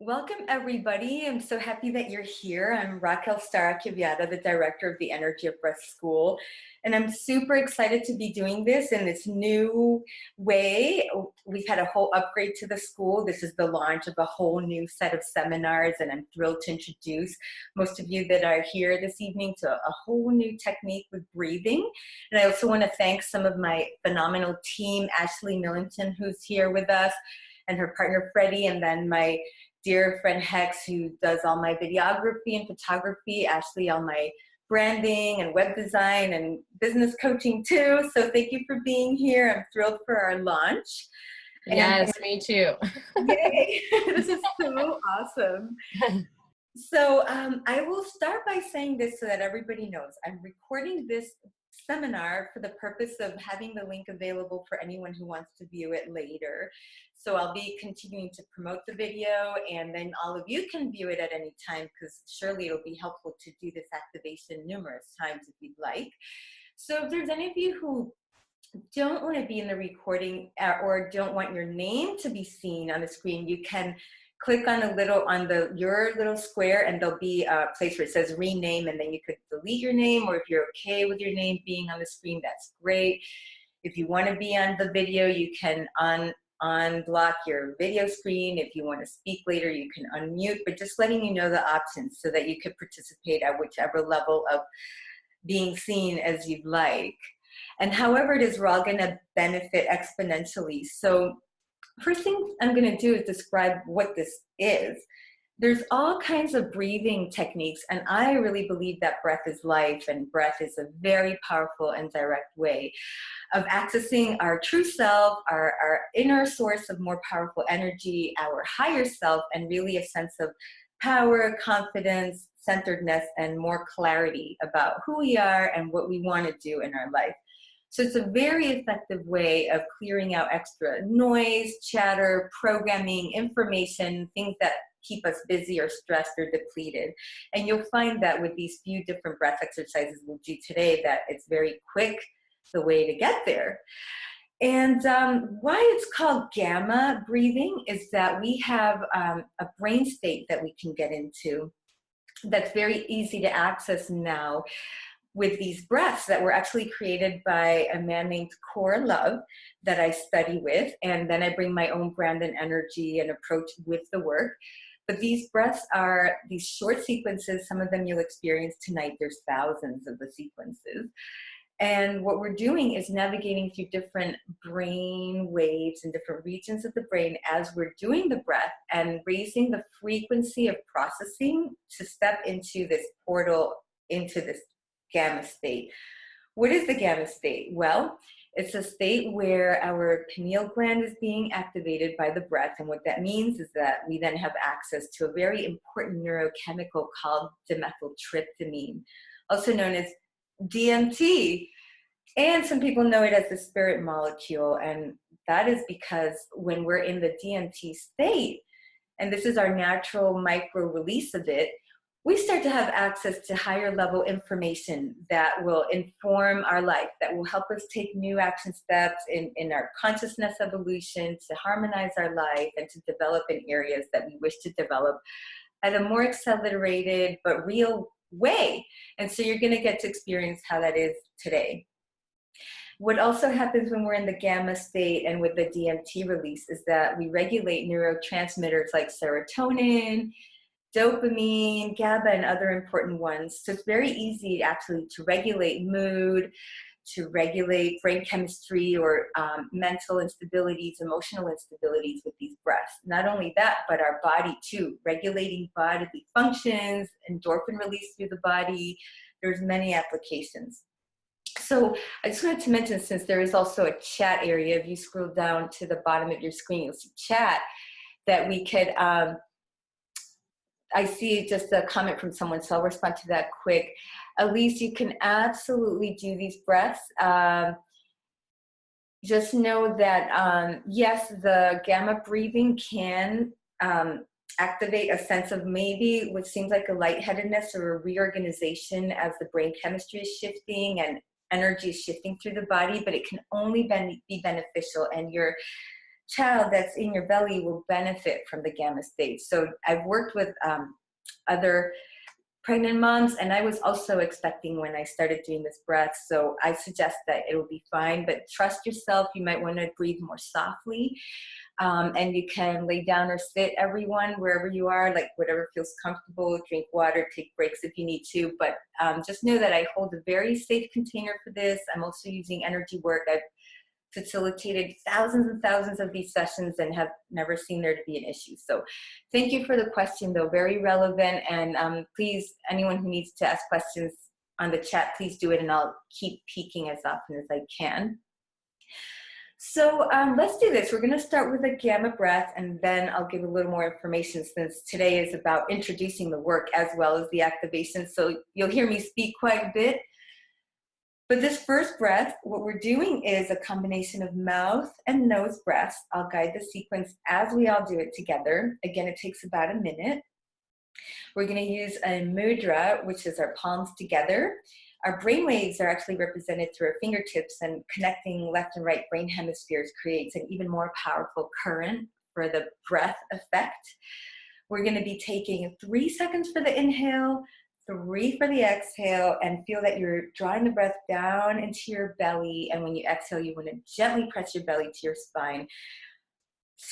Welcome, everybody. I'm so happy that you're here. I'm RahQuel Star Achiaviatta, the director of the Energy of Breath School, and I'm super excited to be doing this in this new way. We've had a whole upgrade to the school. This is the launch of a whole new set of seminars, and I'm thrilled to introduce most of you that are here this evening to a whole new technique with breathing. And I also want to thank some of my phenomenal team, Ashley Millington, who's here with us, and her partner Freddie, and then my dear friend Hex, who does all my videography and photography, Ashley on my branding and web design and business coaching too. So thank you for being here. I'm thrilled for our launch. Yes, me too. Yay, this is so awesome. So I will start by saying this so that everybody knows. I'm recording this seminar for the purpose of having the link available for anyone who wants to view it later. So I'll be continuing to promote the video, and then all of you can view it at any time, because surely it'll be helpful to do this activation numerous times if you'd like. So if there's any of you who don't want to be in the recording or don't want your name to be seen on the screen, you can click on your little square, and there'll be a place where it says rename, and then you could delete your name, or if you're okay with your name being on the screen, that's great. If you want to be on the video, you can unblock your video screen. If you want to speak later, you can unmute, but just letting you know the options so that you could participate at whichever level of being seen as you'd like. And however it is, we're all going to benefit exponentially. So first thing I'm going to do is describe what this is. There's all kinds of breathing techniques, and I really believe that breath is life, and breath is a very powerful and direct way of accessing our true self, our inner source of more powerful energy, our higher self, and really a sense of power, confidence, centeredness, and more clarity about who we are and what we want to do in our life. So it's a very effective way of clearing out extra noise, chatter, programming, information, things that keep us busy or stressed or depleted. And you'll find that with these few different breath exercises we'll do today, that it's very quick, the way to get there. And why it's called gamma breathing is that we have a brain state that we can get into that's very easy to access now with these breaths that were actually created by a man named Core Love that I study with, and then I bring my own brand and energy and approach with the work. But these breaths are these short sequences. Some of them you'll experience tonight. There's thousands of the sequences. And what we're doing is navigating through different brain waves and different regions of the brain as we're doing the breath, and raising the frequency of processing to step into this portal, into this gamma state. What is the gamma state? Well, it's a state where our pineal gland is being activated by the breath. And what that means is that we then have access to a very important neurochemical called dimethyltryptamine, also known as DMT. And some people know it as the spirit molecule. And that is because when we're in the DMT state, and this is our natural micro release of it, we start to have access to higher level information that will inform our life, that will help us take new action steps in our consciousness evolution, to harmonize our life and to develop in areas that we wish to develop at a more accelerated but real way. And so you're going to get to experience how that is today. What also happens when we're in the gamma state and with the DMT release is that we regulate neurotransmitters like serotonin, dopamine, GABA, and other important ones. So it's very easy actually to regulate mood, to regulate brain chemistry or mental instabilities, emotional instabilities with these breaths. Not only that, but our body too, regulating bodily functions, endorphin release through the body. There's many applications. So I just wanted to mention, since there is also a chat area, if you scroll down to the bottom of your screen, you'll see chat, that we could, I see just a comment from someone, so I'll respond to that quick. Elise, you can absolutely do these breaths. Just know that, yes, the gamma breathing can activate a sense of maybe what seems like a lightheadedness or a reorganization as the brain chemistry is shifting and energy is shifting through the body, but it can only be beneficial, and you're child that's in your belly will benefit from the gamma state. So I've worked with other pregnant moms, and I was also expecting when I started doing this breath. So I suggest that it will be fine, but trust yourself. You might want to breathe more softly. And you can lay down or sit, everyone, wherever you are, like whatever feels comfortable. Drink water, take breaks if you need to. But just know that I hold a very safe container for this. I'm also using energy work. I've facilitated thousands and thousands of these sessions and have never seen there to be an issue. So thank you for the question, though. Very relevant. And please, anyone who needs to ask questions on the chat, please do it, and I'll keep peeking as often as I can. So let's do this. We're going to start with a gamma breath, and then I'll give a little more information, since today is about introducing the work as well as the activation. So you'll hear me speak quite a bit. But this first breath, what we're doing is a combination of mouth and nose breaths. I'll guide the sequence as we all do it together. Again, it takes about a minute. We're going to use a mudra, which is our palms together. Our brain waves are actually represented through our fingertips, and connecting left and right brain hemispheres creates an even more powerful current for the breath effect. We're going to be taking 3 seconds for the inhale, 3 for the exhale, and feel that you're drawing the breath down into your belly. And when you exhale, you want to gently press your belly to your spine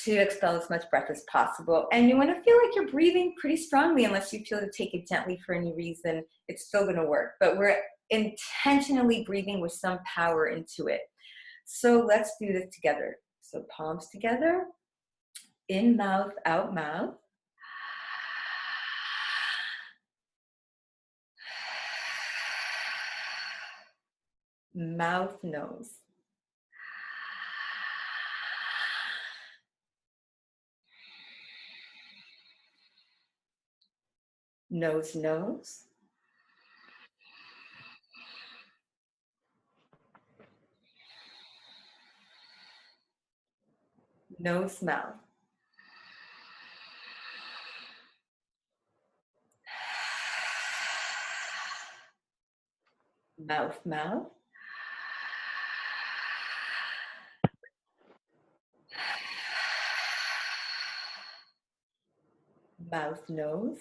to expel as much breath as possible. And you want to feel like you're breathing pretty strongly. Unless you feel to take it gently for any reason, it's still going to work. But we're intentionally breathing with some power into it. So let's do this together. So palms together, in mouth, out mouth. Mouth, nose. Nose, nose. Nose, mouth. Mouth, mouth. Mouth, nose.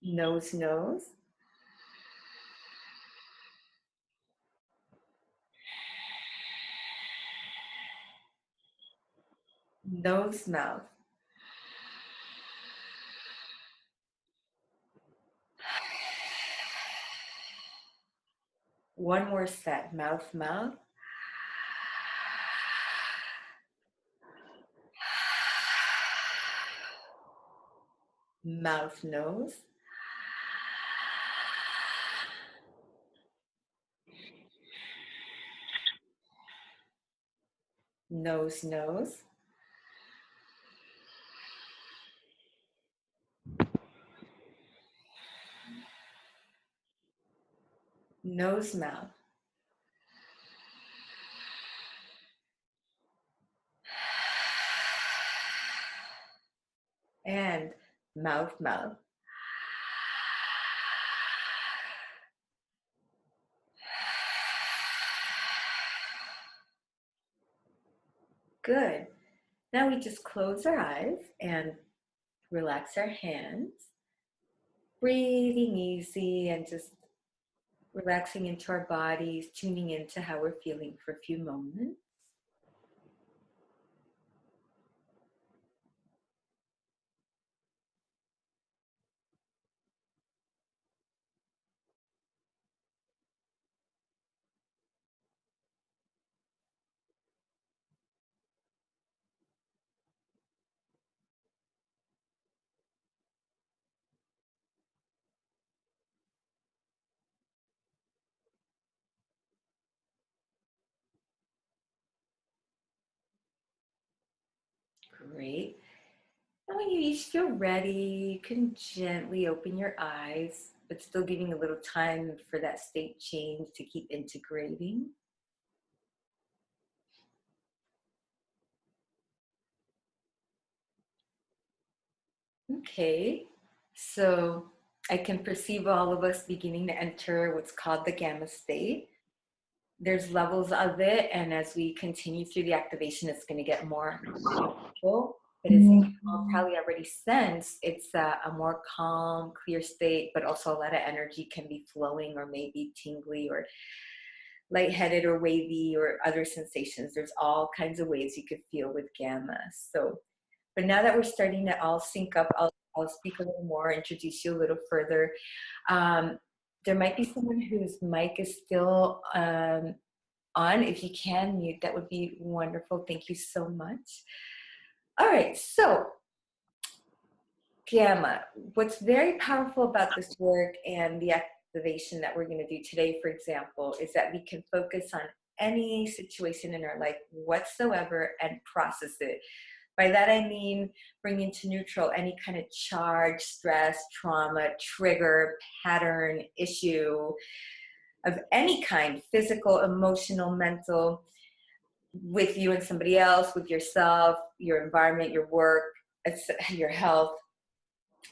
Nose, nose. Nose, mouth. One more set. Mouth, mouth. Mouth, nose. Nose, nose. Nose, mouth. And mouth, mouth. Good. Now we just close our eyes and relax our hands. Breathing easy and just relaxing into our bodies, tuning into how we're feeling for a few moments. Great. And when you each feel ready, you can gently open your eyes, but still giving a little time for that state change to keep integrating. Okay, so I can perceive all of us beginning to enter what's called the gamma state. There's levels of it, and as we continue through the activation, it's going to get more powerful. But as you all probably already sense, it's a more calm, clear state, but also a lot of energy can be flowing or maybe tingly or lightheaded or wavy or other sensations. There's all kinds of ways you could feel with gamma. So, but now that we're starting to all sync up, I'll speak a little more, introduce you a little further. There might be someone whose mic is still on. If you can mute, that would be wonderful. Thank you so much. All right, so gamma. What's very powerful about this work and the activation that we're going to do today, for example, is that we can focus on any situation in our life whatsoever and process it. By that I mean bringing to neutral any kind of charge, stress, trauma, trigger, pattern, issue of any kind, physical, emotional, mental, with you and somebody else, with yourself, your environment, your work, your health.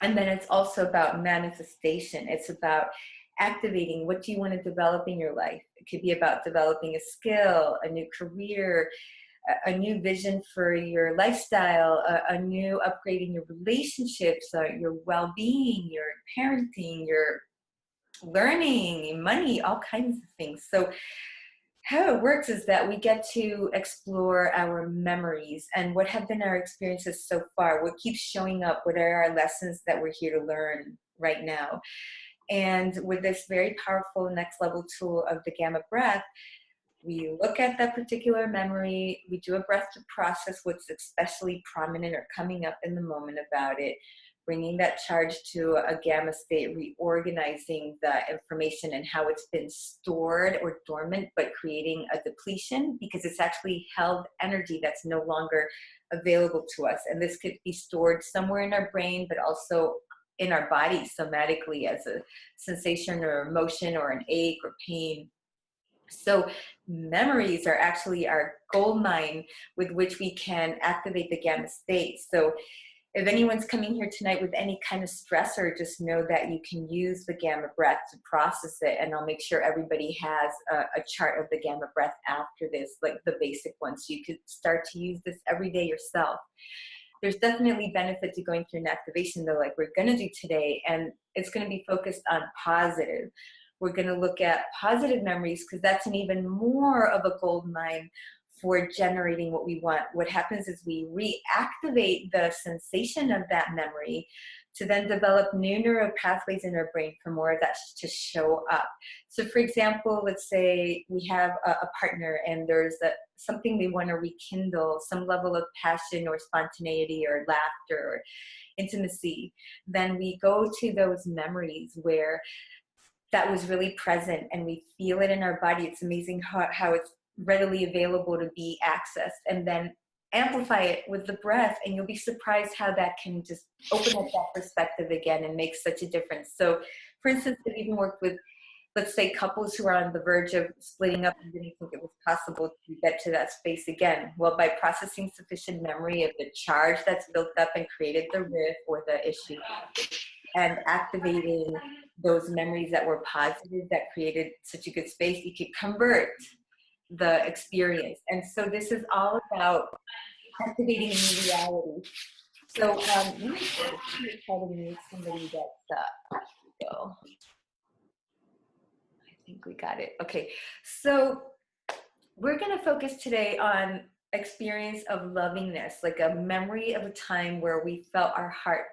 And then it's also about manifestation. It's about activating what do you want to develop in your life. It could be about developing a skill, a new career, a new vision for your lifestyle, a new upgrade in your relationships, your well-being, your parenting, your learning, money, all kinds of things. So how it works is that we get to explore our memories and what have been our experiences so far, what keeps showing up, what are our lessons that we're here to learn right now. And with this very powerful next level tool of the gamma breath, we look at that particular memory, we do a breath to process what's especially prominent or coming up in the moment about it, bringing that charge to a gamma state, reorganizing the information and how it's been stored or dormant, but creating a depletion because it's actually held energy that's no longer available to us. And this could be stored somewhere in our brain, but also in our body somatically as a sensation or emotion or an ache or pain. So memories are actually our gold mine with which we can activate the gamma state. So if anyone's coming here tonight with any kind of stressor, just know that you can use the gamma breath to process it. And I'll make sure everybody has a chart of the gamma breath after this, like the basic one. So you could start to use this every day yourself. There's definitely benefit to going through an activation though, like we're gonna do today. And it's gonna be focused on positive. We're going to look at positive memories because that's an even more of a gold mine for generating what we want. What happens is we reactivate the sensation of that memory to then develop new neural pathways in our brain for more of that to show up. So for example, let's say we have a partner and there's something we want to rekindle, some level of passion or spontaneity or laughter or intimacy. Then we go to those memories where that was really present and we feel it in our body. It's amazing how it's readily available to be accessed, and then amplify it with the breath, and you'll be surprised how that can just open up that perspective again and make such a difference. So for instance, I've even worked with, let's say, couples who are on the verge of splitting up and didn't think it was possible to get to that space again. Well, by processing sufficient memory of the charge that's built up and created the rift or the issue, and activating those memories that were positive, that created such a good space, you could convert the experience. And so this is all about activating a new reality. So let me try to mute somebody that's go. I think we got it. Okay, so we're going to focus today on experience of lovingness, like a memory of a time where we felt our heart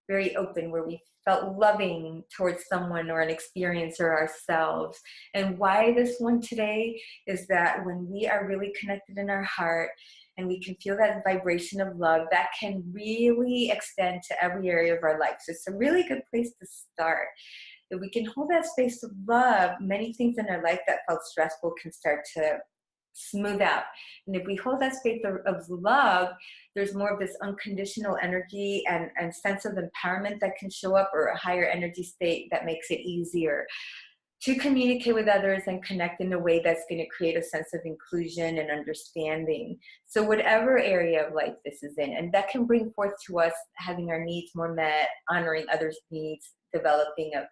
very open, where we felt loving towards someone or an experience or ourselves. And why this one today is that when we are really connected in our heart and we can feel that vibration of love, that can really extend to every area of our life. So it's a really good place to start. If we can hold that space of love, many things in our life that felt stressful can start to smooth out. And if we hold that space of love, there's more of this unconditional energy and sense of empowerment that can show up, or a higher energy state that makes it easier. to communicate with others and connect in a way that's going to create a sense of inclusion and understanding. So whatever area of life this is in, and that can bring forth to us having our needs more met, honoring others' needs, developing of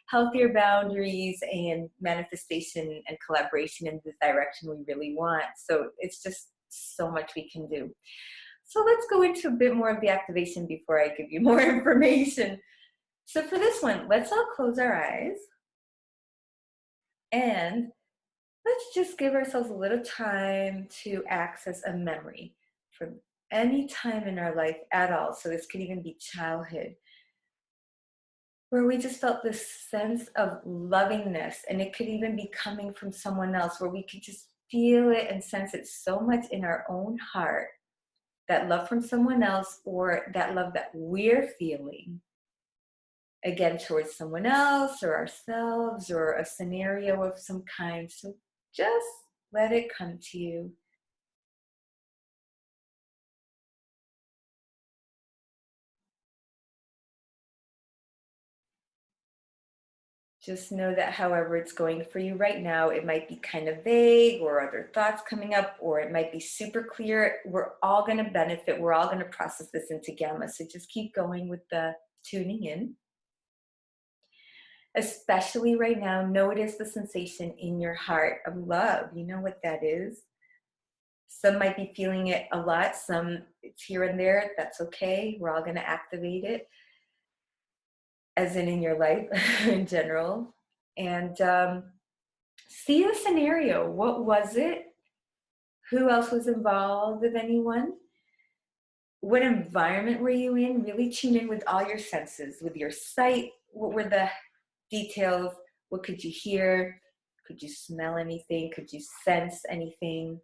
healthier boundaries and manifestation and collaboration in the direction we really want. So it's just so much we can do. So let's go into a bit more of the activation before I give you more information. So for this one, let's all close our eyes. And let's just give ourselves a little time to access a memory from any time in our life at all. So this could even be childhood, where we just felt this sense of lovingness. And it could even be coming from someone else, where we could just feel it and sense it so much in our own heart, that love from someone else, or that love that we're feeling, again, towards someone else or ourselves or a scenario of some kind. So just let it come to you. Just know that however it's going for you right now, it might be kind of vague or other thoughts coming up, or it might be super clear. We're all going to benefit. We're all going to process this into gamma. So just keep going with the tuning in. Especially right now, notice the sensation in your heart of love. You know what that is. Some might be feeling it a lot, some it's here and there. That's okay. We're all going to activate it, as in your life in general. And see the scenario. What was it? Who else was involved, if anyone? What environment were you in? Really tune in with all your senses, with your sight. What were the details? What could you hear? Could you smell anything? Could you sense anything?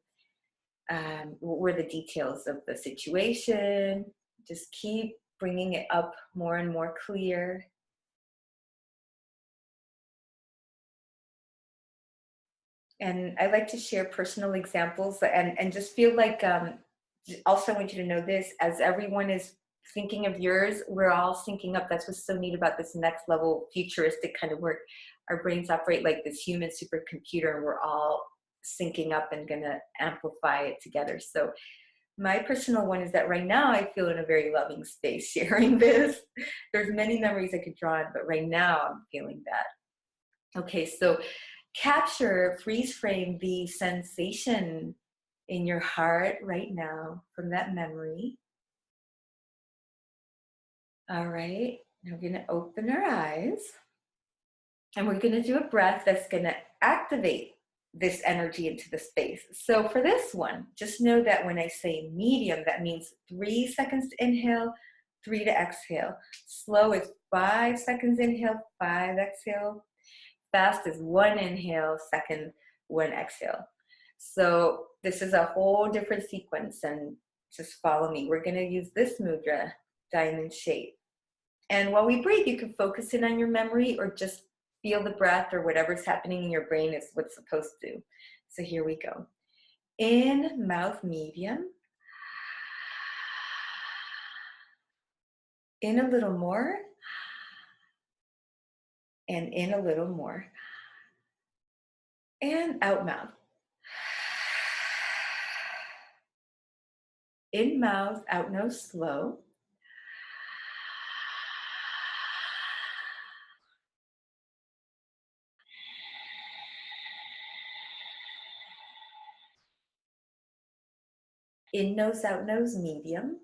What were the details of the situation? Just keep bringing it up more and more clear. And I like to share personal examples and just feel like, also I want you to know this, as everyone is thinking of yours, we're all syncing up. That's what's so neat about this next level futuristic kind of work. Our brains operate like this human supercomputer, and we're all syncing up and gonna amplify it together. So my personal one is that right now I feel in a very loving space sharing this. There's many memories I could draw on, but right now I'm feeling that. Okay, so capture, freeze frame the sensation in your heart right now from that memory. All right, now we're gonna open our eyes and we're gonna do a breath that's gonna activate this energy into the space. So for this one, just know that when I say medium, that means 3 seconds to inhale, 3 to exhale. Slow is 5 seconds inhale, 5 exhale. Fast is 1 inhale, second, 1 exhale. So this is a whole different sequence, and just follow me. We're gonna use this mudra, diamond shape. And while we breathe, you can focus in on your memory or just feel the breath, or whatever's happening in your brain is what's supposed to. So here we go. In, mouth medium. In a little more. And in a little more. And out mouth. In mouth, out nose slow. In nose, out nose, medium.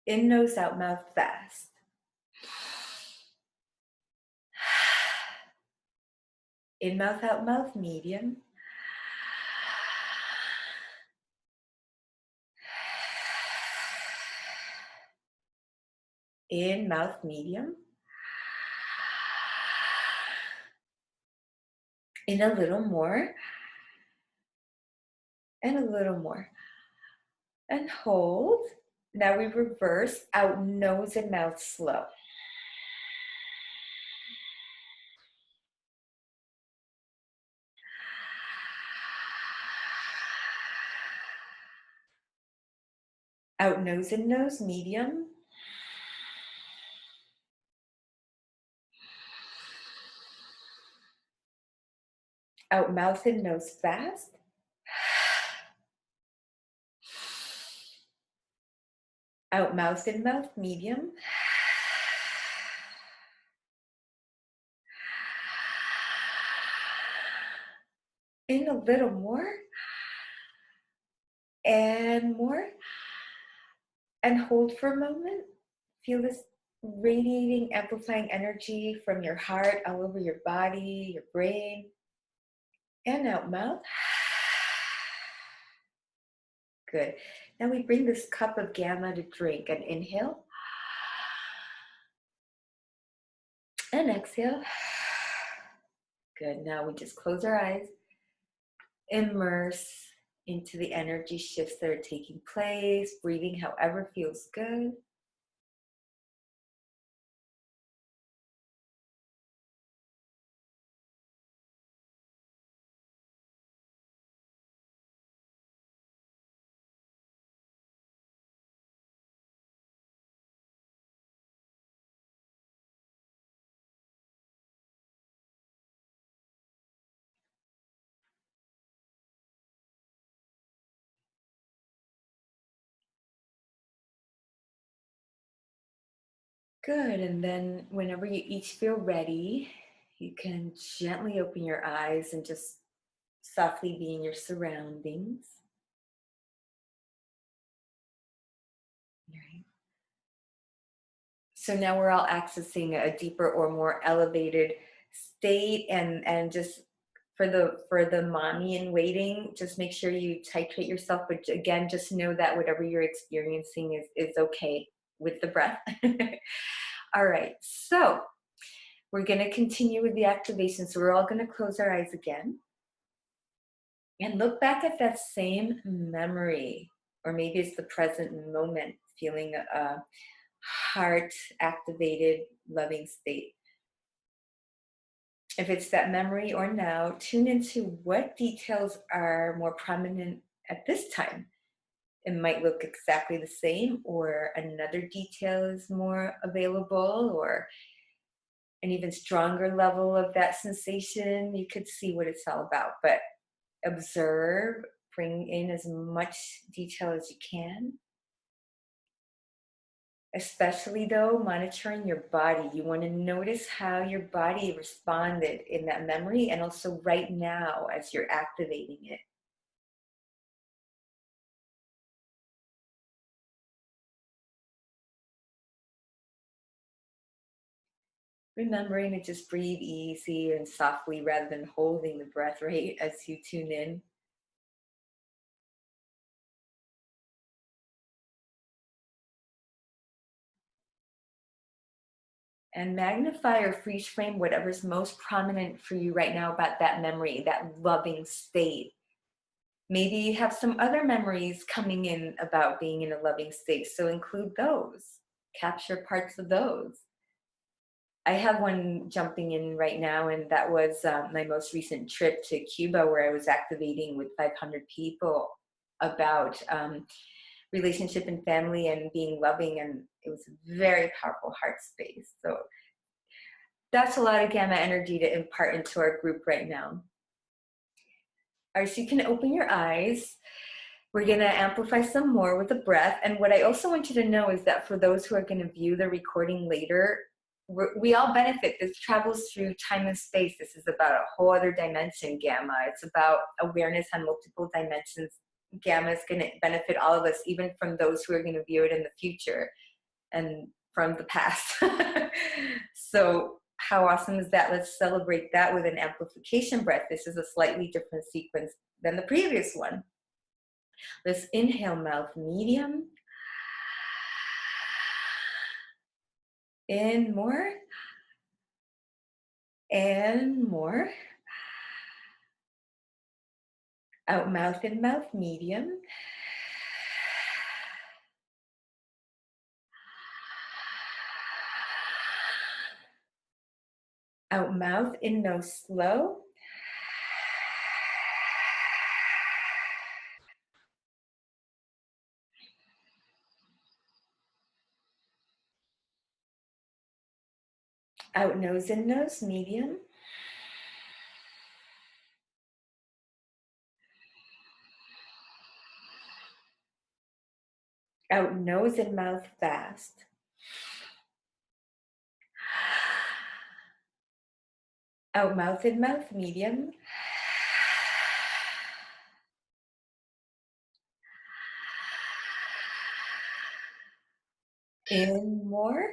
In nose, out mouth, fast. In mouth, out mouth, medium. In mouth, medium. In a little more. And a little more. And hold. Now we reverse, out nose and mouth slow. Out nose in nose, medium. Out mouth in nose, fast. Out mouth in mouth, medium. In a little more. And more. And hold for a moment. Feel this radiating, amplifying energy from your heart all over your body, your brain. And out mouth. Good. Now we bring this cup of gamma to drink. And inhale. And exhale. Good. Now we just close our eyes. Immerse into the energy shifts that are taking place. Breathing however feels good. Good, and then whenever you each feel ready, you can gently open your eyes and just softly be in your surroundings. Right. So now we're all accessing a deeper or more elevated state, and just for the mommy in waiting, just make sure you titrate yourself. But again, just know that whatever you're experiencing is okay with the breath. All right, so we're going to continue with the activation. So we're all going to close our eyes again and look back at that same memory, or maybe it's the present moment, feeling a heart activated, loving state. If it's that memory or now, tune into what details are more prominent at this time. It might look exactly the same, or another detail is more available, or an even stronger level of that sensation. You could see what it's all about, but observe, bring in as much detail as you can. Especially though, monitoring your body. You want to notice how your body responded in that memory, and also right now as you're activating it. Remembering to just breathe easy and softly rather than holding the breath, right, as you tune in. And magnify or freeze frame whatever's most prominent for you right now about that memory, that loving state. Maybe you have some other memories coming in about being in a loving state, so include those. Capture parts of those. I have one jumping in right now, and that was my most recent trip to Cuba, where I was activating with 500 people about relationship and family and being loving, and it was a very powerful heart space. So that's a lot of gamma energy to impart into our group right now. All right, so you can open your eyes. We're going to amplify some more with the breath. And what I also want you to know is that for those who are going to view the recording later, we all benefit. This travels through time and space. This is about a whole other dimension, gamma. It's about awareness on multiple dimensions. Gamma is going to benefit all of us, even from those who are going to view it in the future and from the past. So how awesome is that? Let's celebrate that with an amplification breath. This is a slightly different sequence than the previous one. Let's inhale, mouth medium. In more. And more. Out mouth in mouth, medium. Out mouth in nose, slow. Out nose, in nose, medium. Out nose and mouth, fast. Out mouth and mouth, medium. In more.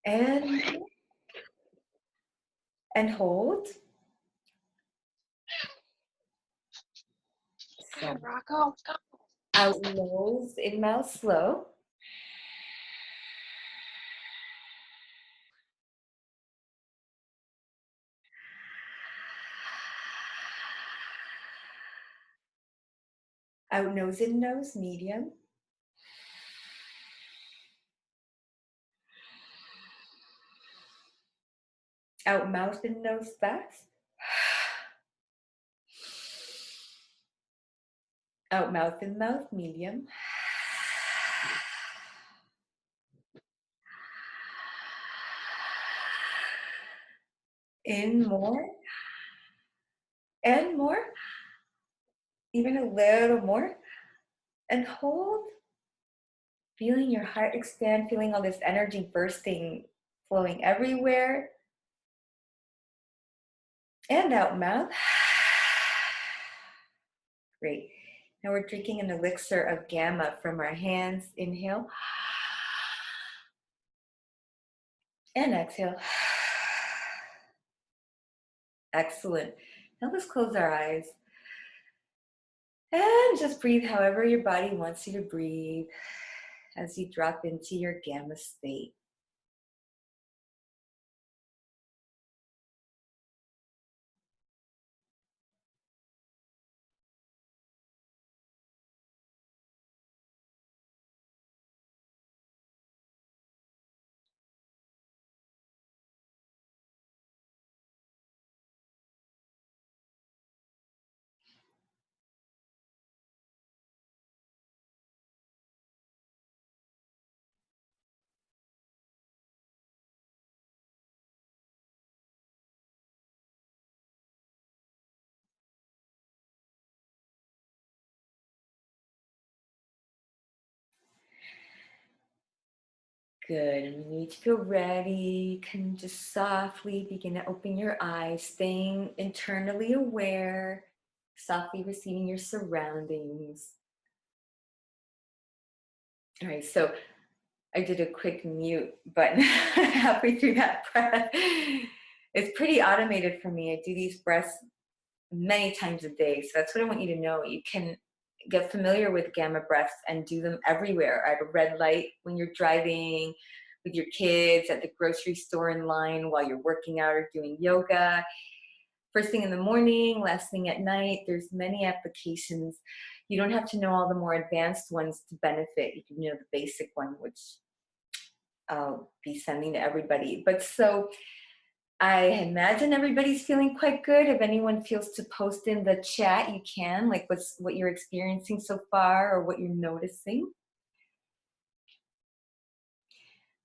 And hold. So, out nose, in mouth, slow. Out nose, in nose, medium. Out mouth and nose, fast. Out mouth and mouth, medium. In more. And more. Even a little more. And hold. Feeling your heart expand, feeling all this energy bursting, flowing everywhere. And out mouth. Great. Now we're drinking an elixir of gamma from our hands. Inhale. And exhale. Excellent. Now let's close our eyes. And just breathe however your body wants you to breathe as you drop into your gamma state. Good, and when you feel ready, you can just softly begin to open your eyes, staying internally aware, softly receiving your surroundings. All right, so I did a quick mute button halfway through that breath. It's pretty automated for me. I do these breaths many times a day, so that's what I want you to know. You can get familiar with gamma breaths and do them everywhere, at a red light, when you're driving, with your kids, at the grocery store in line, while you're working out or doing yoga, first thing in the morning, last thing at night. There's many applications. You don't have to know all the more advanced ones to benefit. You can know the basic one, which I'll be sending to everybody. But so I imagine everybody's feeling quite good. If anyone feels to post in the chat, you can, like what you're experiencing so far or what you're noticing.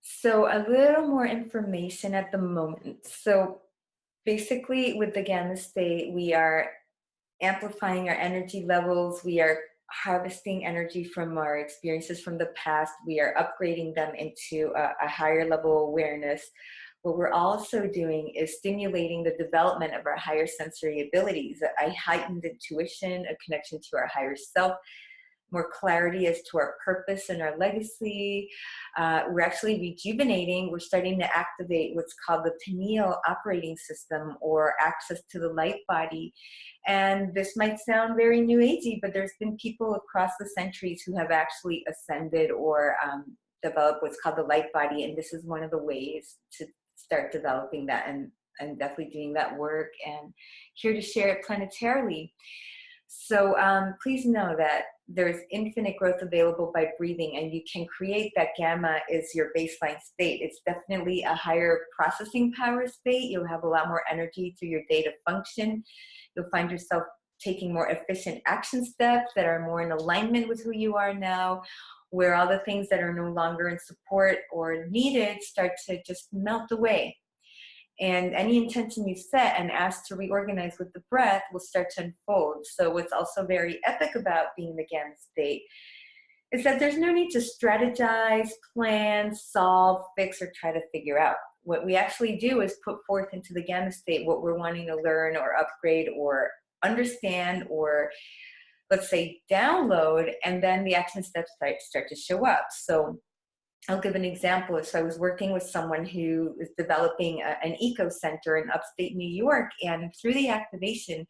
So a little more information at the moment. So basically with the gamma state, we are amplifying our energy levels. We are harvesting energy from our experiences from the past. We are upgrading them into a higher level awareness. What we're also doing is stimulating the development of our higher sensory abilities, a heightened intuition, a connection to our higher self, more clarity as to our purpose and our legacy. We're actually rejuvenating. We're starting to activate what's called the Pineal operating system, or access to the light body. And this might sound very new agey, but there's been people across the centuries who have actually ascended or developed what's called the light body. And this is one of the ways to start developing that, and definitely doing that work, and here to share it planetarily. So please know that there's infinite growth available by breathing, and you can create that. Gamma is your baseline state. It's definitely a higher processing power state. You'll have a lot more energy through your day to function. You'll find yourself taking more efficient action steps that are more in alignment with who you are now. where all the things that are no longer in support or needed start to just melt away. And any intention you set and ask to reorganize with the breath will start to unfold. So what's also very epic about being in the gamma state is that there's no need to strategize, plan, solve, fix, or try to figure out. What we actually do is put forth into the gamma state what we're wanting to learn or upgrade or understand or, let's say, download, and then the action steps start to show up. So I'll give an example. So I was working with someone who is developing an eco center in upstate New York, and through the activation,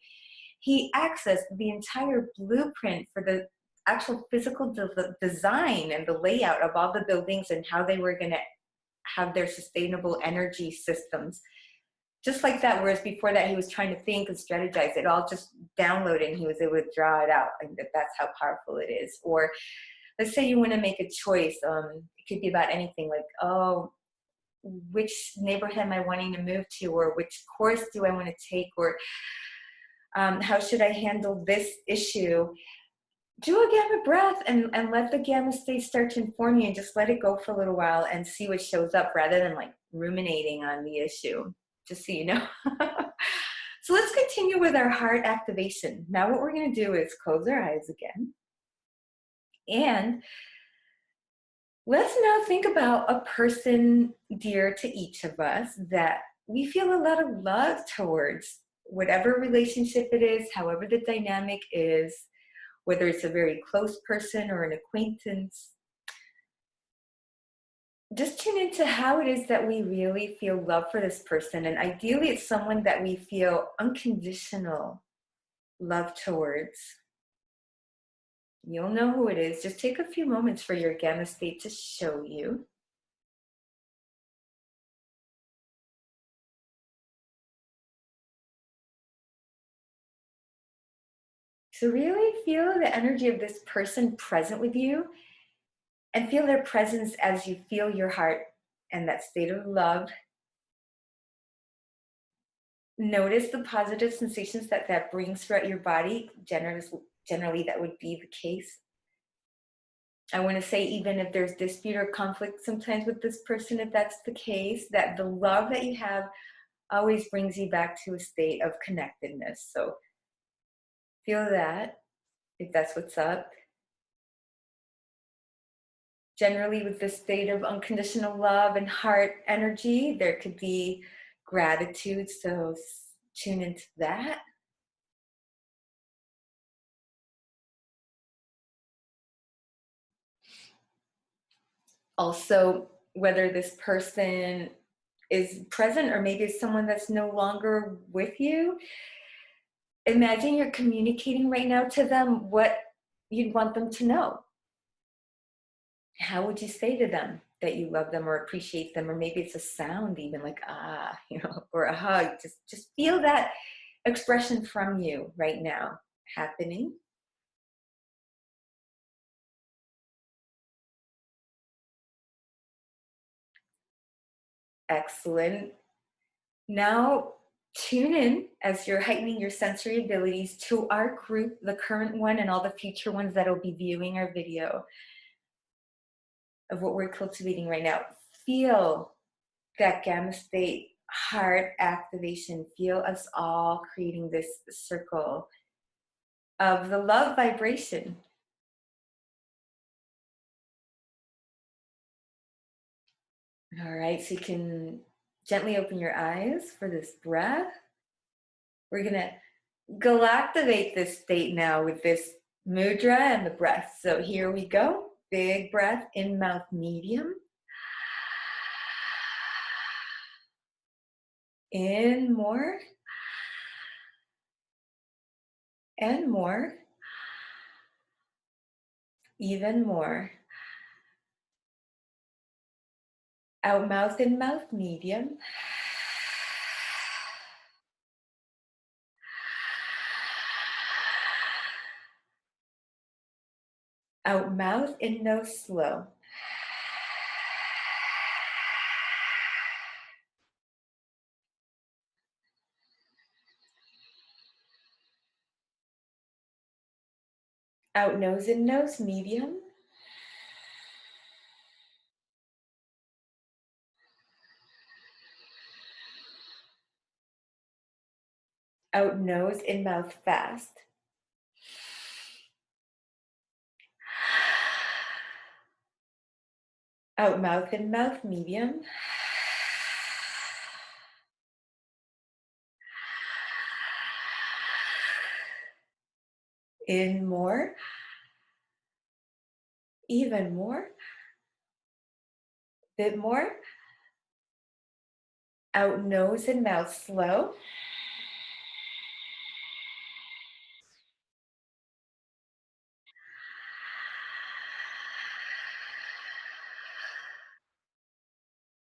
he accessed the entire blueprint for the actual physical design and the layout of all the buildings and how they were going to have their sustainable energy systems. Just like that, whereas before that he was trying to think and strategize, it all just downloaded and he was able to draw it out. And that's how powerful it is. Or let's say you want to make a choice. It could be about anything, like, oh, which neighborhood am I wanting to move to, or which course do I want to take, or how should I handle this issue? Do a gamma breath and let the gamma state start to inform you, and just let it go for a little while and see what shows up rather than like ruminating on the issue, just so you know. So let's continue with our heart activation. Now what we're going to do is close our eyes again. And let's now think about a person dear to each of us that we feel a lot of love towards, whatever relationship it is, however the dynamic is, whether it's a very close person or an acquaintance. Just tune into how it is that we really feel love for this person. And ideally, it's someone that we feel unconditional love towards. You'll know who it is. Just take a few moments for your gamma state to show you. So really feel the energy of this person present with you, and feel their presence as you feel your heart and that state of love. Notice the positive sensations that brings throughout your body. Generally, that would be the case. I want to say, even if there's dispute or conflict sometimes with this person, if that's the case, that the love that you have always brings you back to a state of connectedness. So feel that, if that's what's up. Generally, with this state of unconditional love and heart energy, there could be gratitude. So tune into that. Also, whether this person is present or maybe it's someone that's no longer with you, imagine you're communicating right now to them what you'd want them to know. How would you say to them that you love them or appreciate them? Or maybe it's a sound, even like, ah, or a hug. Just feel that expression from you right now happening. Excellent. Now tune in as you're heightening your sensory abilities to our group, the current one and all the future ones that will be viewing our video of what we're cultivating right now. Feel that gamma state heart activation. Feel us all creating this circle of the love vibration. All right, so you can gently open your eyes for this breath. We're gonna galactivate this state now with this mudra and the breath. So here we go. Big breath in, mouth medium. In more. And more. Even more. Out mouth in, mouth medium. Out mouth in, nose slow. Out nose in, nose medium. Out nose, in mouth fast. Out mouth, in mouth medium. In more. Even more. Bit more. Out nose and mouth slow.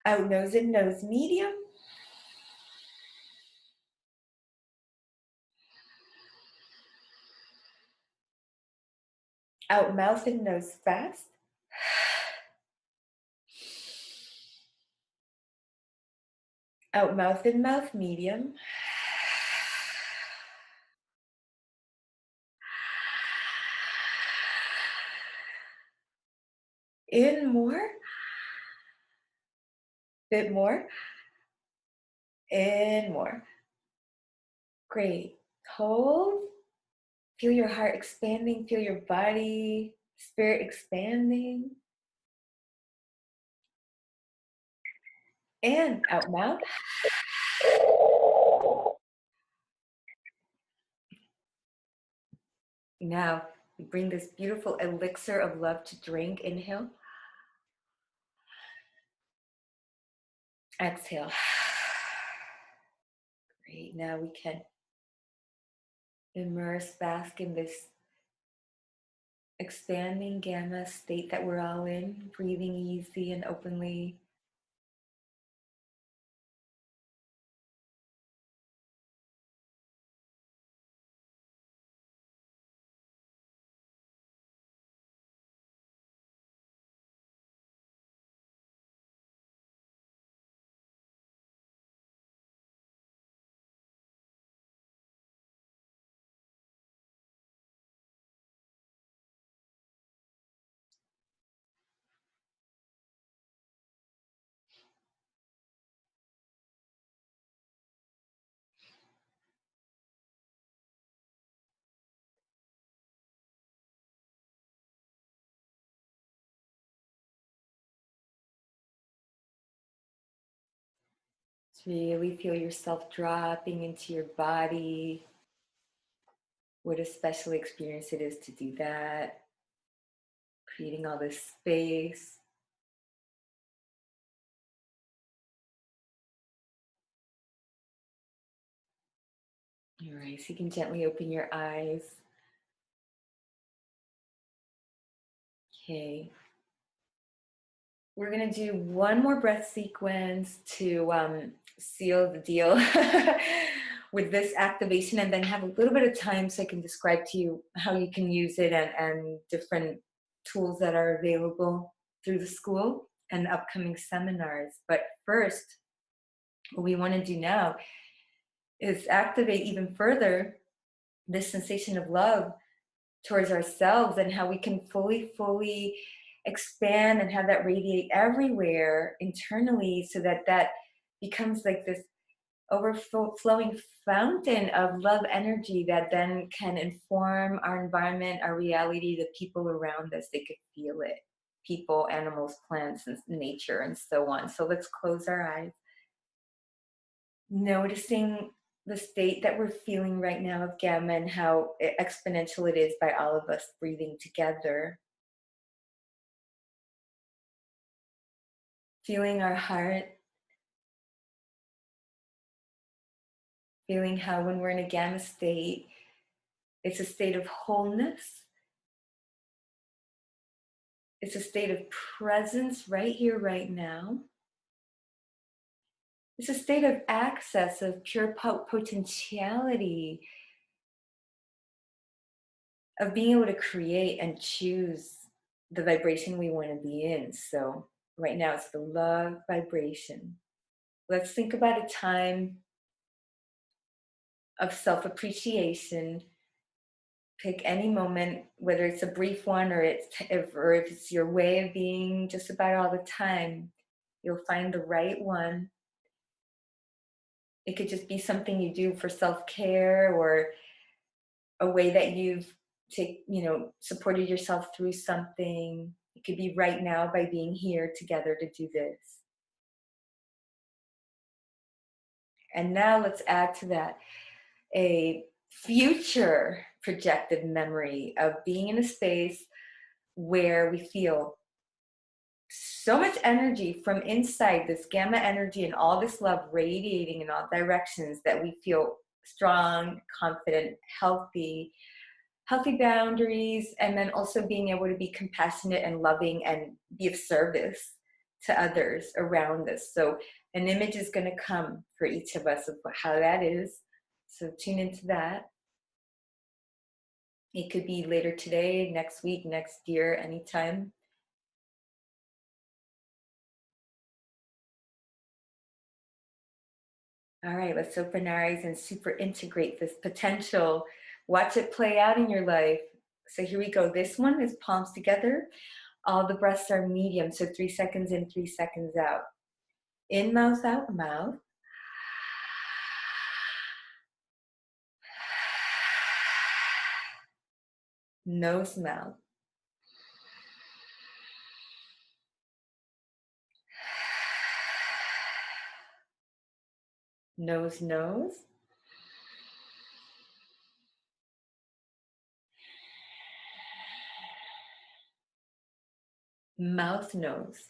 Out nose and nose medium. Out mouth and nose fast. Out mouth and mouth medium. In more. Bit more. In more. Great. Hold. Feel your heart expanding. Feel your body, spirit expanding. And out mouth. Now, we bring this beautiful elixir of love to drink. Inhale. Exhale. Great. Now we can immerse, bask in this expanding gamma state that we're all in, breathing easy and openly. Really feel yourself dropping into your body. What a special experience it is to do that. Creating all this space. All right, so you can gently open your eyes. Okay. We're gonna do one more breath sequence to seal the deal with this activation, and then have a little bit of time so I can describe to you how you can use it and different tools that are available through the school and upcoming seminars. But first, what we want to do now is activate even further this sensation of love towards ourselves, and how we can fully expand and have that radiate everywhere internally, so that that becomes like this overflowing fountain of love energy that then can inform our environment, our reality, the people around us. They could feel it. People, animals, plants, and nature, and so on. So let's close our eyes. Noticing the state that we're feeling right now of gamma and how exponential it is by all of us breathing together. Feeling our heart. Feeling how when we're in a gamma state, it's a state of wholeness. It's a state of presence right here, right now. It's a state of access, of pure potentiality, of being able to create and choose the vibration we want to be in. So right now it's the love vibration. Let's think about a time of self-appreciation. Pick any moment, whether it's a brief one or if it's your way of being just about all the time. You'll find the right one. It could just be something you do for self-care, or a way that you've supported yourself through something. It could be right now by being here together to do this. And now let's add to that a future projected memory of being in a space where we feel so much energy from inside, this gamma energy and all this love radiating in all directions, that we feel strong, confident, healthy boundaries, and then also being able to be compassionate and loving and be of service to others around us. So an image is going to come for each of us of how that is. So tune into that. It could be later today, next week, next year, anytime. All right, let's open our eyes and super integrate this potential. Watch it play out in your life. So here we go. This one is palms together. All the breaths are medium, so 3 seconds in, 3 seconds out. In, mouth, out, mouth. Nose, mouth. Nose, nose. Mouth, nose.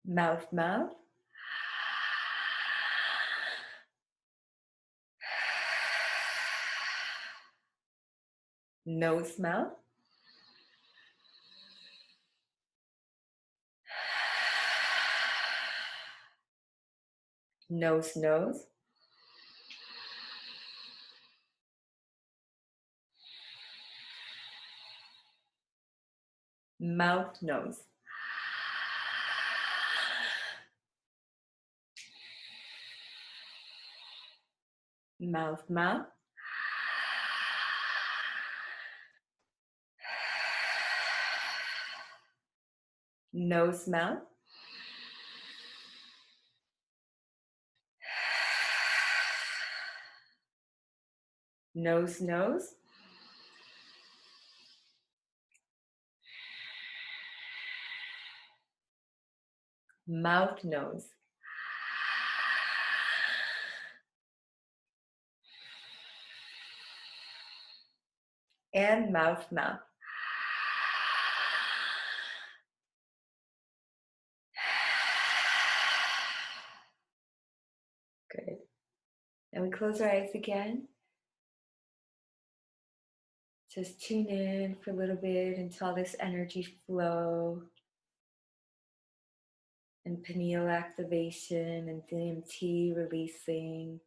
Mouth, mouth. Nose, mouth. Nose, nose. Mouth, nose. Mouth, mouth. Nose, mouth. Nose, nose. Mouth, nose. And mouth, mouth. Good. And we close our eyes again. Just tune in for a little bit until all this energy flow and pineal activation and DMT releasing.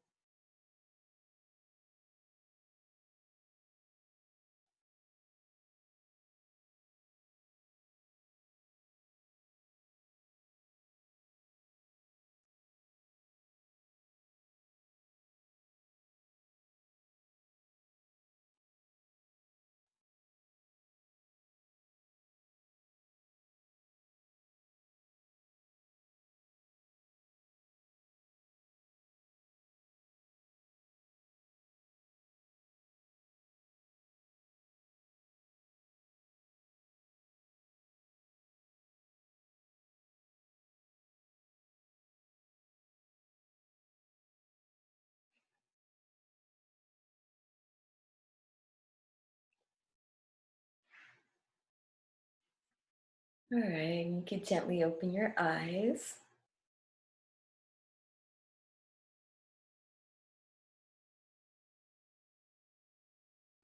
All right, you can gently open your eyes.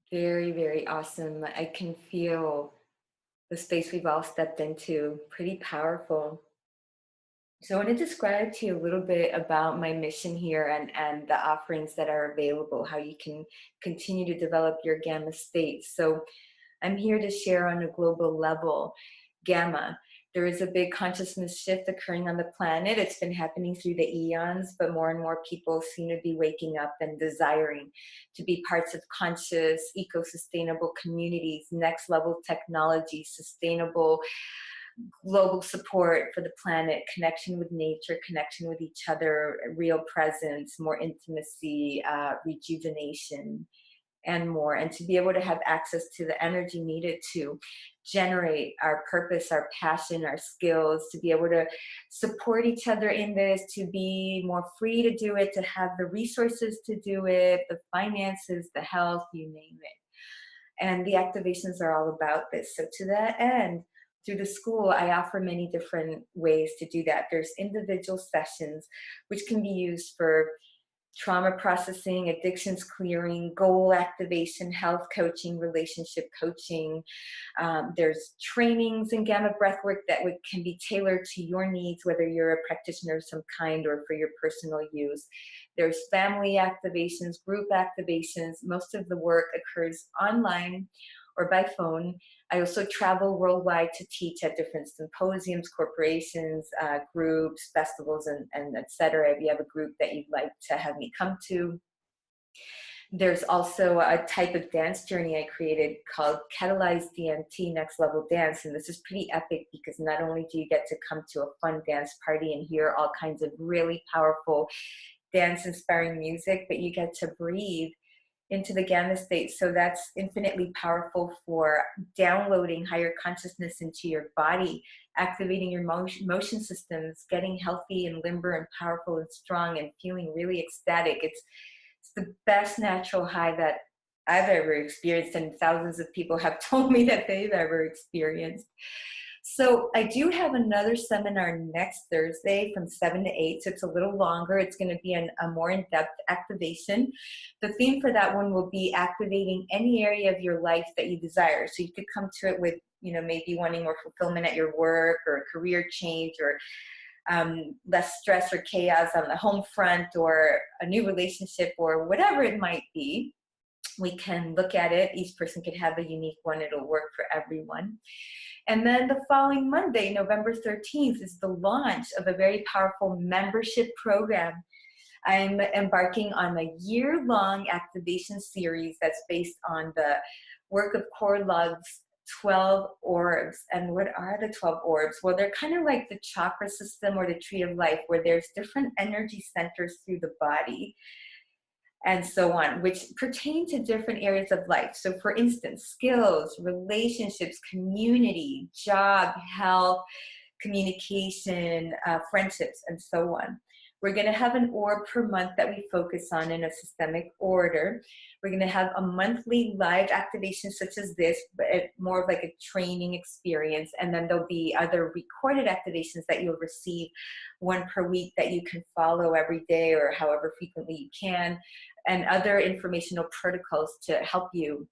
Very, very awesome. I can feel the space we've all stepped into. Pretty powerful. So I want to describe to you a little bit about my mission here and the offerings that are available, how you can continue to develop your gamma states. So I'm here to share on a global level gamma. There is a big consciousness shift occurring on the planet. It's been happening through the eons, but more and more people seem to be waking up and desiring to be parts of conscious, eco-sustainable communities, next level technology, sustainable global support for the planet, connection with nature, connection with each other, real presence, more intimacy, rejuvenation, and more, and to be able to have access to the energy needed to generate our purpose, our passion, our skills, to be able to support each other in this, to be more free to do it, to have the resources to do it, the finances, the health, you name it. And the activations are all about this. So to that end, through the school, I offer many different ways to do that. There's individual sessions, which can be used for trauma processing, addictions clearing, goal activation, health coaching, relationship coaching. There's trainings in gamma breathwork that can be tailored to your needs, whether you're a practitioner of some kind or for your personal use. There's family activations, group activations. Most of the work occurs online or by phone. I also travel worldwide to teach at different symposiums, corporations, groups, festivals, and et cetera. If you have a group that you'd like to have me come to. There's also a type of dance journey I created called Catalyzed DMT Next Level Dance. And this is pretty epic because not only do you get to come to a fun dance party and hear all kinds of really powerful dance-inspiring music, but you get to breathe into the gamma state. So that's infinitely powerful for downloading higher consciousness into your body, activating your motion systems, getting healthy and limber and powerful and strong and feeling really ecstatic. It's the best natural high that I've ever experienced, and thousands of people have told me that they've ever experienced. So I do have another seminar next Thursday from 7 to 8, so it's a little longer. It's going to be a more in-depth activation. The theme for that one will be activating any area of your life that you desire. So you could come to it with, maybe wanting more fulfillment at your work or a career change or less stress or chaos on the home front or a new relationship or whatever it might be. We can look at it. Each person could have a unique one. It'll work for everyone. And then the following Monday, November 13th, is the launch of a very powerful membership program. I'm embarking on a year-long activation series that's based on the work of Core Love's 12 orbs. And what are the 12 orbs? Well, they're kind of like the chakra system or the tree of life, where there's different energy centers through the body and so on, which pertain to different areas of life. So for instance, skills, relationships, community, job, health, communication, friendships, and so on. We're going to have an orb per month that we focus on in a systemic order. We're going to have a monthly live activation such as this, but more of like a training experience. And then there'll be other recorded activations that you'll receive, one per week that you can follow every day or however frequently you can, and other informational protocols to help you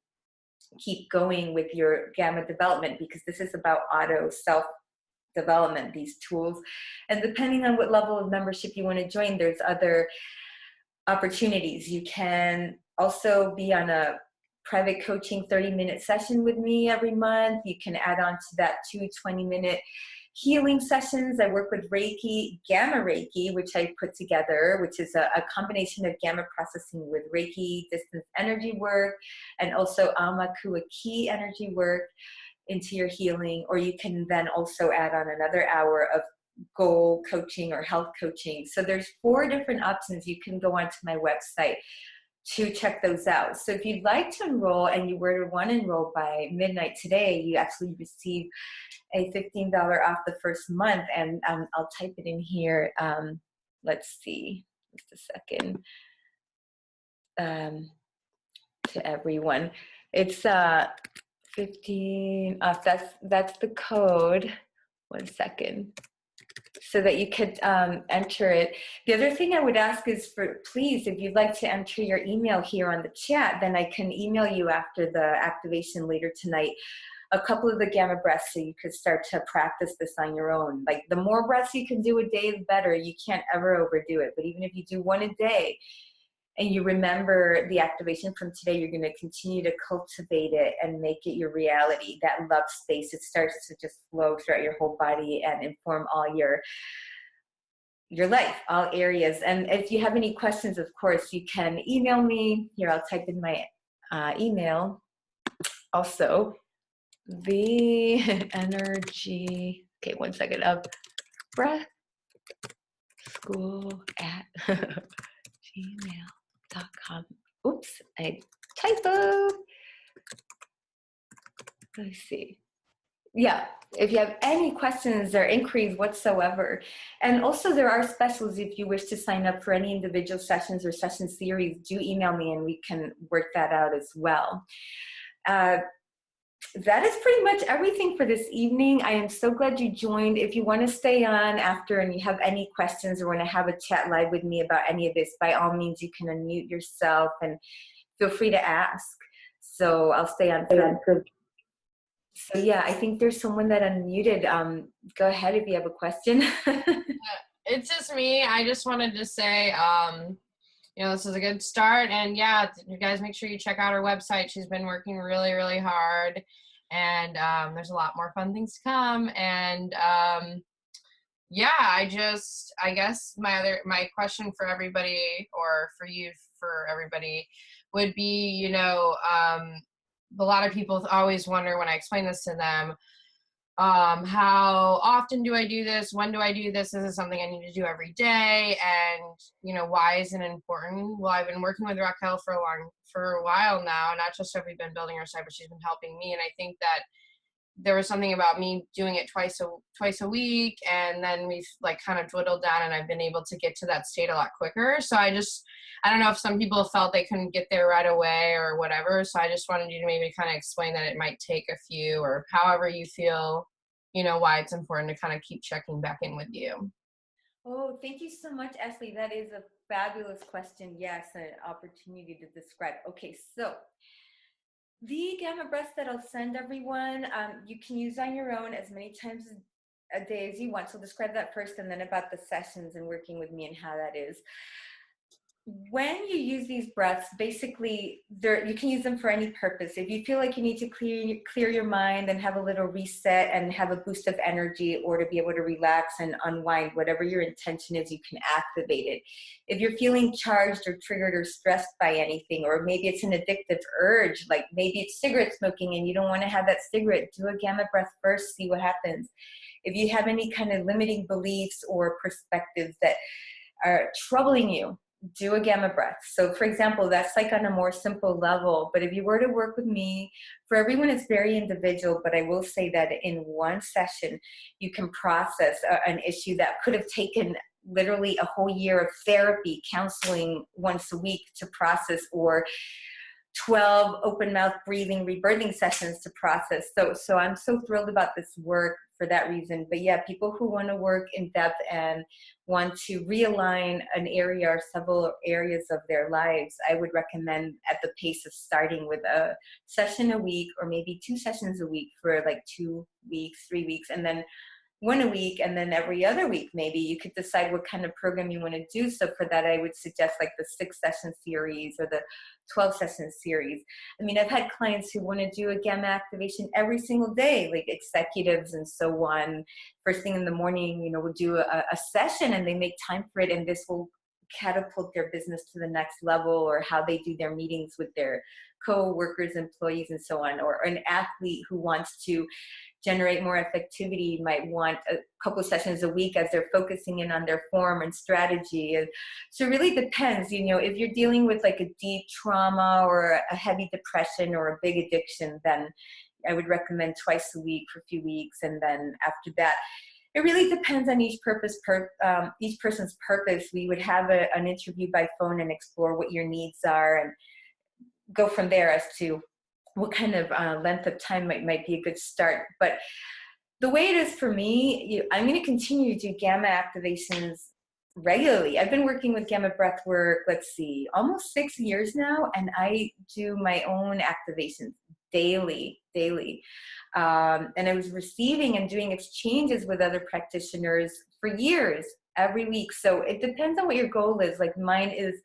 keep going with your gamma development, because this is about auto self-development, these tools. And depending on what level of membership you want to join, there's other opportunities. You can also be on a private coaching 30-minute session with me every month. You can add on to that 2 20-minute healing sessions. I work with Reiki, Gamma Reiki, which I put together, which is a combination of gamma processing with Reiki, distance energy work, and also Ama Kua Ki energy work into your healing. Or you can then also add on another hour of goal coaching or health coaching. So there's 4 different options. You can go onto my website to check those out. So if you'd like to enroll and you were to want to enroll by midnight today, you actually receive a $15 off the first month. And I'll type it in here. Let's see, just a second. To everyone, it's 15 off. That's the code. 1 second. So that you could enter it. The other thing I would ask is please, if you'd like to enter your email here on the chat, then I can email you after the activation later tonight a couple of the gamma breaths so you could start to practice this on your own. Like, the more breaths you can do a day, the better. You can't ever overdo it. But even if you do 1 a day, and you remember the activation from today, you're going to continue to cultivate it and make it your reality. That love space, it starts to just flow throughout your whole body and inform all your life, all areas. And if you have any questions, of course, you can email me. Here, I'll type in my email. Also, the energy, okay, 1 second, of breath school at gmail.com. Oops, I typoed. Let's see. Yeah, if you have any questions or inquiries whatsoever. And also there are specials if you wish to sign up for any individual sessions or session series, do email me and we can work that out as well. That is pretty much everything for this evening. I am so glad you joined. If you want to stay on after and you have any questions or want to have a chat live with me about any of this, by all means, you can unmute yourself and feel free to ask. So I'll stay on. So yeah, I think there's someone that unmuted. Go ahead if you have a question. It's just me. I just wanted to say, this is a good start. And yeah, you guys make sure you check out her website. She's been working really, really hard. And there's a lot more fun things to come. And yeah, I guess my question for everybody, or for you, for everybody, would be, a lot of people always wonder when I explain this to them, how often do I do this? When do I do this? Is this something I need to do every day? And, why is it important? Well, I've been working with RahQuel for a while now, not just have we been building our site, but she's been helping me. And I think that there was something about me doing it twice a week, and then we've kind of dwindled down, and I've been able to get to that state a lot quicker. So I don't know if some people felt they couldn't get there right away or whatever. So I just wanted you to maybe kind of explain that it might take a few, or however you feel, why it's important to kind of keep checking back in with you. Oh, thank you so much, Ashley. That is a fabulous question. Yes, an opportunity to describe. Okay, so the gamma breaths that I'll send everyone, you can use on your own as many times a day as you want. So I'll describe that first, and then about the sessions and working with me and how that is. When you use these breaths, basically, you can use them for any purpose. If you feel like you need to clear your mind and have a little reset and have a boost of energy, or to be able to relax and unwind, whatever your intention is, you can activate it. If you're feeling charged or triggered or stressed by anything, or maybe it's an addictive urge, like maybe it's cigarette smoking and you don't want to have that cigarette, do a gamma breath first, see what happens. If you have any kind of limiting beliefs or perspectives that are troubling you, do a gamma breath. So for example, that's on a more simple level, but if you were to work with me, for everyone it's very individual, but I will say that in one session, you can process an issue that could have taken literally a whole year of therapy, counseling once a week to process, or 12 open mouth breathing, rebirthing sessions to process. So I'm so thrilled about this work for that reason. But yeah, people who want to work in depth and want to realign an area or several areas of their lives, I would recommend at the pace of starting with a session a week, or maybe 2 sessions a week for 2 weeks, 3 weeks, and then 1 a week, and then every other week maybe. You could decide what kind of program you want to do. So for that, I would suggest the 6-session series or the 12-session series. I mean, I've had clients who want to do a gamma activation every single day, like executives and so on. First thing in the morning, we'll do a session, and they make time for it, and this will catapult their business to the next level, or how they do their meetings with their co-workers, employees, and so on. Or an athlete who wants to generate more effectivity might want a couple of sessions a week as they're focusing in on their form and strategy. And so it really depends, if you're dealing with a deep trauma or a heavy depression or a big addiction, then I would recommend twice a week for a few weeks. And then after that, it really depends on each person's purpose. We would have an interview by phone and explore what your needs are, and go from there as to what kind of length of time might be a good start. But the way it is for me, I'm going to continue to do gamma activations regularly. I've been working with gamma breath work, almost 6 years now, and I do my own activations daily. And I was receiving and doing exchanges with other practitioners for years, every week. So it depends on what your goal is. Mine is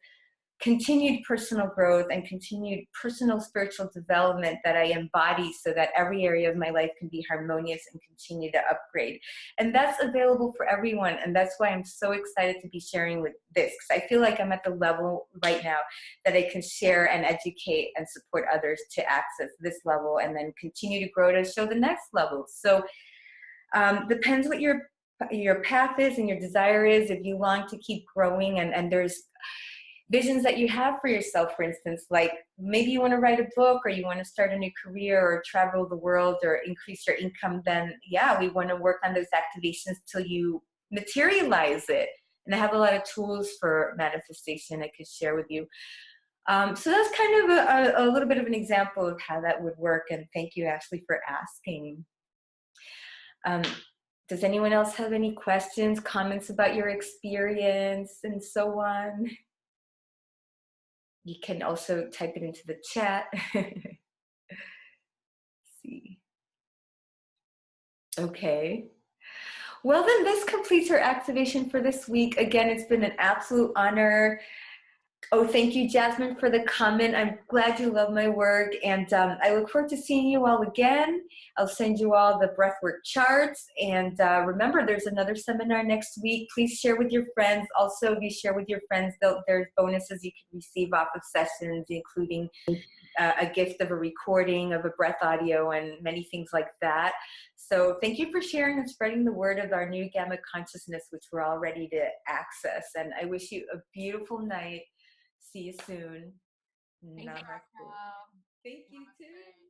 continued personal growth and continued personal spiritual development that I embody so that every area of my life can be harmonious and continue to upgrade. And that's available for everyone. And that's why I'm so excited to be sharing with this, because I feel like I'm at the level right now that I can share and educate and support others to access this level and then continue to grow to show the next level. So depends what your path is and your desire is. If you long to keep growing and there's visions that you have for yourself, for instance, like maybe you want to write a book or you want to start a new career or travel the world or increase your income, then yeah, we want to work on those activations till you materialize it. And I have a lot of tools for manifestation I could share with you. So that's kind of a little bit of an example of how that would work. And thank you, Ashley, for asking. Does anyone else have any questions, comments about your experience and so on? You can also type it into the chat. See. Okay. Well, then this completes our activation for this week. Again, it's been an absolute honor. Oh, thank you, Jasmine, for the comment. I'm glad you love my work. And I look forward to seeing you all again. I'll send you all the breathwork charts. And remember, there's another seminar next week. Please share with your friends. Also, if you share with your friends, there's bonuses you can receive off of sessions, including a gift of a recording of a breath audio and many things like that. So thank you for sharing and spreading the word of our new gamma consciousness, which we're all ready to access. And I wish you a beautiful night. See you soon. Thank you, RahQuel. Thank you too.